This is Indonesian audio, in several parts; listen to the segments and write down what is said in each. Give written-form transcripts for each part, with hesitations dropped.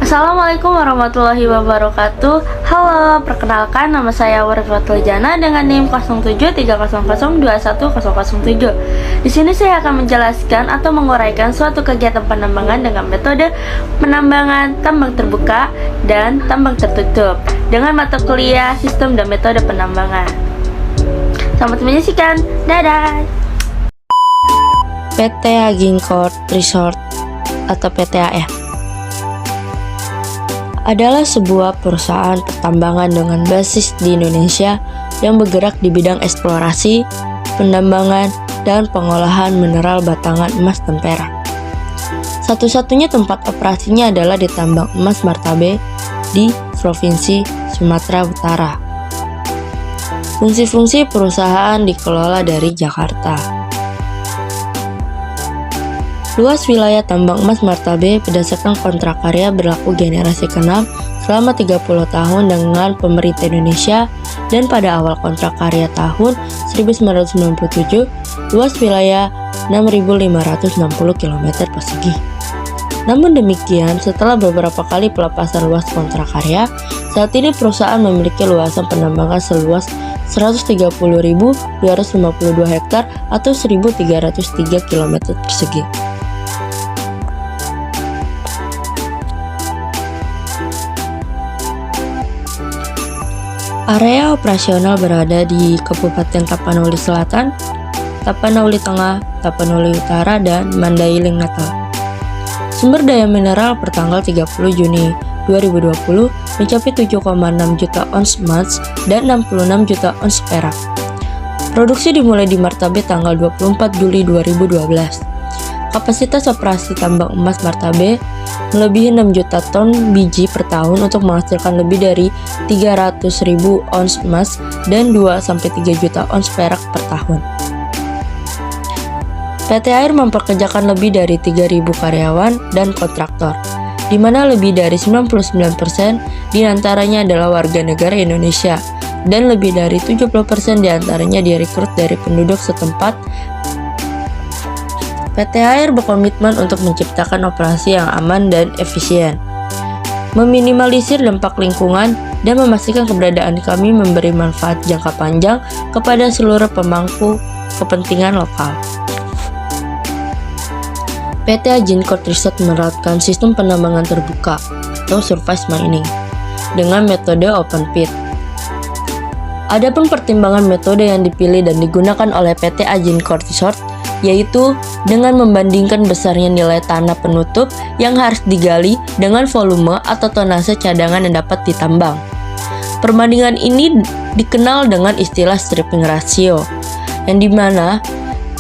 Assalamualaikum warahmatullahi wabarakatuh. Halo, perkenalkan nama saya Warfatul Jana dengan NIM 0730021007. Di sini saya akan menjelaskan atau menguraikan suatu kegiatan penambangan dengan metode penambangan tambang terbuka dan tambang tertutup dengan mata kuliah sistem dan metode penambangan. Selamat menyaksikan. Dadah. PT Agincourt Resort atau PTAR adalah sebuah perusahaan pertambangan dengan basis di Indonesia yang bergerak di bidang eksplorasi, penambangan, dan pengolahan mineral batangan emas dan perak. Satu-satunya tempat operasinya adalah di tambang emas Martabe di Provinsi Sumatera Utara. Fungsi-fungsi perusahaan dikelola dari Jakarta. Luas wilayah tambang emas Martabe berdasarkan kontrak karya berlaku generasi ke-6 selama 30 tahun dengan pemerintah Indonesia, dan pada awal kontrak karya tahun 1997 luas wilayah 6.560 km persegi. Namun demikian, setelah beberapa kali pelepasan luas kontrak karya, saat ini perusahaan memiliki luasan penambangan seluas 130.252 hektar atau 1.303 km persegi. Area operasional berada di Kabupaten Tapanuli Selatan, Tapanuli Tengah, Tapanuli Utara, dan Mandailing Natal. Sumber daya mineral pertanggal 30 Juni 2020 mencapai 7,6 juta ons emas dan 66 juta ons perak. Produksi dimulai di Martabe tanggal 24 Juli 2012. Kapasitas operasi tambang emas Martabe melebihi 6 juta ton biji per tahun untuk menghasilkan lebih dari 300.000 ons emas dan 2-3 juta ons perak per tahun. PTAR mempekerjakan lebih dari 3.000 karyawan dan kontraktor, di mana lebih dari 99% diantaranya adalah warga negara Indonesia, dan lebih dari 70% diantaranya direkrut dari penduduk setempat. PTAR berkomitmen untuk menciptakan operasi yang aman dan efisien, meminimalisir dampak lingkungan, dan memastikan keberadaan kami memberi manfaat jangka panjang kepada seluruh pemangku kepentingan lokal. PT Agincourt Resort menerapkan sistem penambangan terbuka atau surface mining dengan metode open pit. Adapun pertimbangan metode yang dipilih dan digunakan oleh PT Agincourt Resort yaitu dengan membandingkan besarnya nilai tanah penutup yang harus digali dengan volume atau tonase cadangan yang dapat ditambang. Perbandingan ini dikenal dengan istilah stripping ratio, yang dimana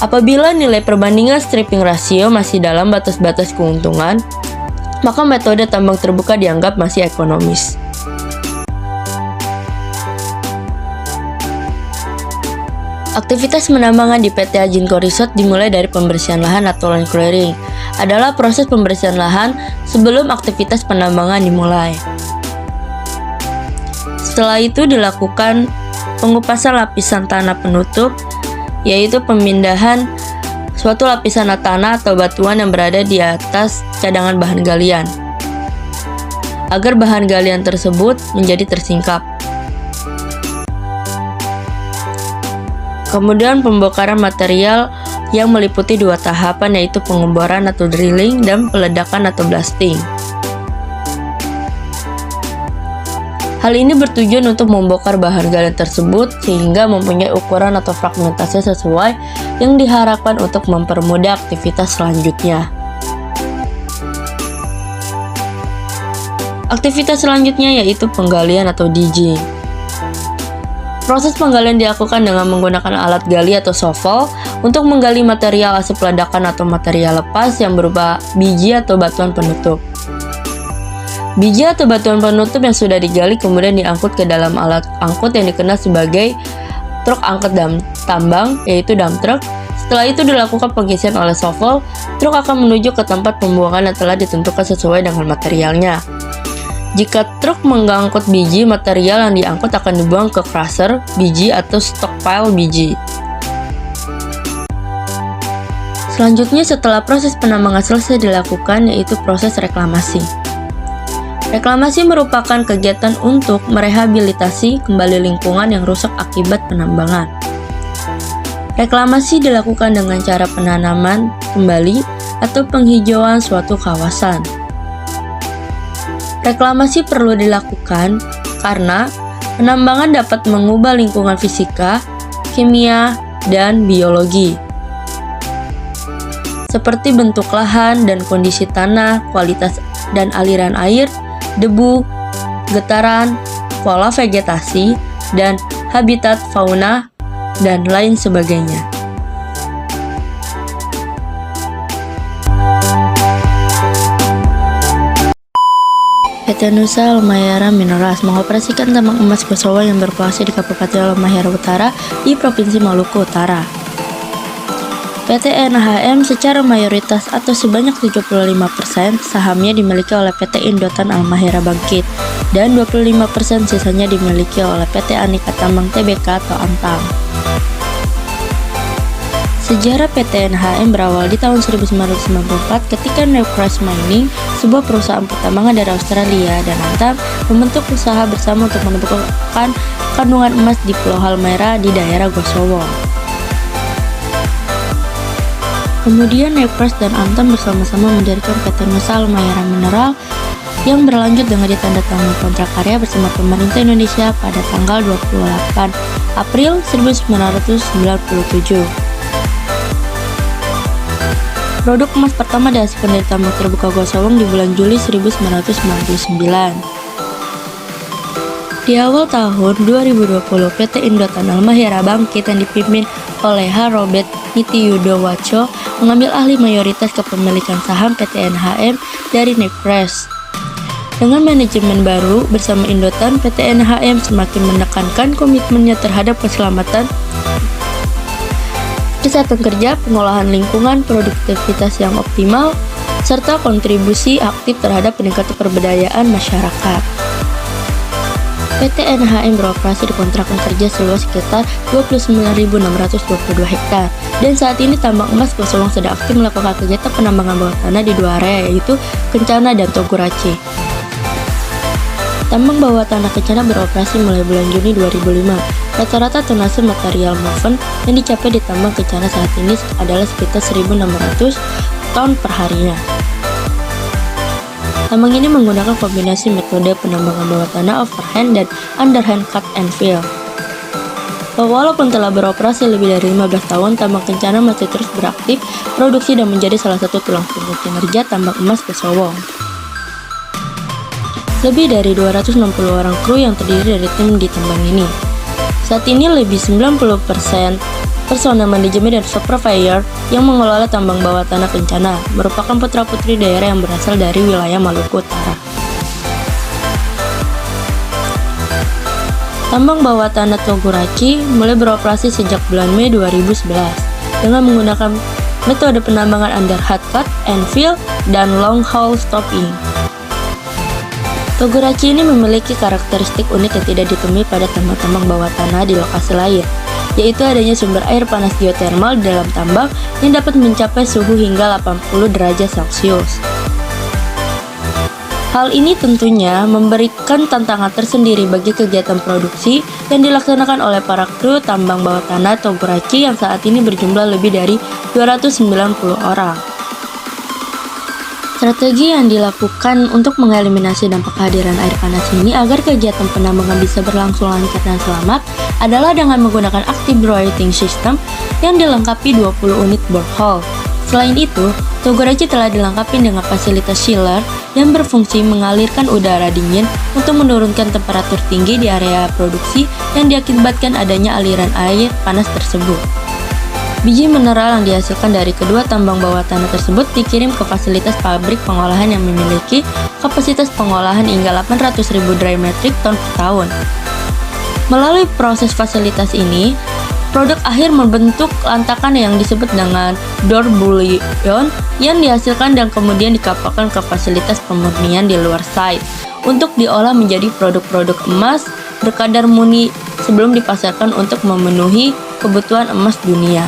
apabila nilai perbandingan stripping ratio masih dalam batas-batas keuntungan, maka metode tambang terbuka dianggap masih ekonomis. Aktivitas penambangan di PT Agincourt Resort dimulai dari pembersihan lahan atau land clearing. Adalah proses pembersihan lahan sebelum aktivitas penambangan dimulai. Setelah itu dilakukan pengupasan lapisan tanah penutup, yaitu pemindahan suatu lapisan tanah atau batuan yang berada di atas cadangan bahan galian, agar bahan galian tersebut menjadi tersingkap. Kemudian pembongkaran material yang meliputi dua tahapan, yaitu pengeboran atau drilling dan peledakan atau blasting. Hal ini bertujuan untuk membongkar bahan galian tersebut sehingga mempunyai ukuran atau fragmentasi sesuai yang diharapkan untuk mempermudah aktivitas selanjutnya. Aktivitas selanjutnya yaitu penggalian atau digging. Proses penggalian dilakukan dengan menggunakan alat gali atau shovel untuk menggali material hasil peledakan atau material lepas yang berupa biji atau batuan penutup. Biji atau batuan penutup yang sudah digali kemudian diangkut ke dalam alat angkut yang dikenal sebagai truk angkut tambang, yaitu dump truck. Setelah itu dilakukan pengisian oleh shovel, truk akan menuju ke tempat pembuangan yang telah ditentukan sesuai dengan materialnya. Jika truk mengangkut biji, material yang diangkut akan dibuang ke crusher biji atau stockpile biji. Selanjutnya, setelah proses penambangan selesai dilakukan, yaitu proses reklamasi. Reklamasi merupakan kegiatan untuk merehabilitasi kembali lingkungan yang rusak akibat penambangan. Reklamasi dilakukan dengan cara penanaman kembali atau penghijauan suatu kawasan. Reklamasi perlu dilakukan karena penambangan dapat mengubah lingkungan fisika, kimia, dan biologi, seperti bentuk lahan dan kondisi tanah, kualitas dan aliran air, debu, getaran, pola vegetasi, dan habitat fauna, dan lain sebagainya. PT Nusa Halmahera Minerals mengoperasikan tambang emas Gosowo yang berlokasi di Kabupaten Halmahera Utara di Provinsi Maluku Utara. PT NHM secara mayoritas atau sebanyak 75% sahamnya dimiliki oleh PT Indotan Halmahera Bangkit dan 25% sisanya dimiliki oleh PT Anika Tambang Tbk atau Antam. Sejarah PT NHM berawal di tahun 1994 ketika Newcrest Mining, sebuah perusahaan pertambangan dari Australia, dan Antam membentuk usaha bersama untuk menemukan kandungan emas di Pulau Halmahera di daerah Gosowo. Kemudian Newcrest dan Antam bersama-sama mendirikan PT Nusa Halmahera Mineral yang berlanjut dengan ditandatangani kontrak karya bersama pemerintah Indonesia pada tanggal 28 April 1997. Produk emas pertama dihasilkan dari tambang terbuka Gosowong di bulan Juli 1999. Di awal tahun 2020, PT Indotan Halmahera Bangkit yang dipimpin oleh H. Robert Nitiyudowaco mengambil alih mayoritas kepemilikan saham PT NHM dari Newcrest. Dengan manajemen baru bersama Indotan, PT NHM semakin menekankan komitmennya terhadap keselamatan, kesehatan kerja, pengolahan lingkungan, produktivitas yang optimal, serta kontribusi aktif terhadap peningkatan pemberdayaan masyarakat. PT NHM beroperasi di kontrakan kerja seluas sekitar 29.622 hektar, dan saat ini tambang emas Gosowong sedang aktif melakukan kegiatan penambangan bawah tanah di dua area, yaitu Kencana dan Toguraci. Tambang bawah tanah Kencana beroperasi mulai bulan Juni 2005. Rata-rata tonase material moven yang dicapai di tambang Kencana saat ini adalah sekitar 1.600 ton per harinya. Tambang ini menggunakan kombinasi metode penambangan bawah tanah overhand dan underhand cut and fill. Walaupun telah beroperasi lebih dari 15 tahun, tambang Kencana masih terus beraktif, produksi dan menjadi salah satu tulang punggung kinerja tambang emas Gosowong. Lebih dari 260 orang kru yang terdiri dari tim di tambang ini. Saat ini lebih 90% personel manajemen dan supervisor yang mengelola tambang bawah tanah Kencana merupakan putra-putri daerah yang berasal dari wilayah Maluku Utara. Tambang bawah tanah Toguraci mulai beroperasi sejak bulan Mei 2011 dengan menggunakan metode penambangan underhand cut and fill dan long hole stopping. Toguraci ini memiliki karakteristik unik yang tidak ditemui pada tambang-tambang bawah tanah di lokasi lain, yaitu adanya sumber air panas geotermal di dalam tambang yang dapat mencapai suhu hingga 80 derajat Celcius. Hal ini tentunya memberikan tantangan tersendiri bagi kegiatan produksi yang dilaksanakan oleh para kru tambang bawah tanah Toguraci yang saat ini berjumlah lebih dari 290 orang. Strategi yang dilakukan untuk mengeliminasi dampak kehadiran air panas ini agar kegiatan penambangan bisa berlangsung lancar dan selamat adalah dengan menggunakan active breathing system yang dilengkapi 20 unit borehole. Selain itu, Toguraci telah dilengkapi dengan fasilitas chiller yang berfungsi mengalirkan udara dingin untuk menurunkan temperatur tinggi di area produksi yang diakibatkan adanya aliran air panas tersebut. Biji mineral yang dihasilkan dari kedua tambang bawah tanah tersebut dikirim ke fasilitas pabrik pengolahan yang memiliki kapasitas pengolahan hingga 800.000 dry metric ton per tahun. Melalui proses fasilitas ini, produk akhir membentuk lantakan yang disebut dengan door bullion yang dihasilkan dan kemudian dikapalkan ke fasilitas pemurnian di luar site untuk diolah menjadi produk-produk emas berkadar murni sebelum dipasarkan untuk memenuhi kebutuhan emas dunia.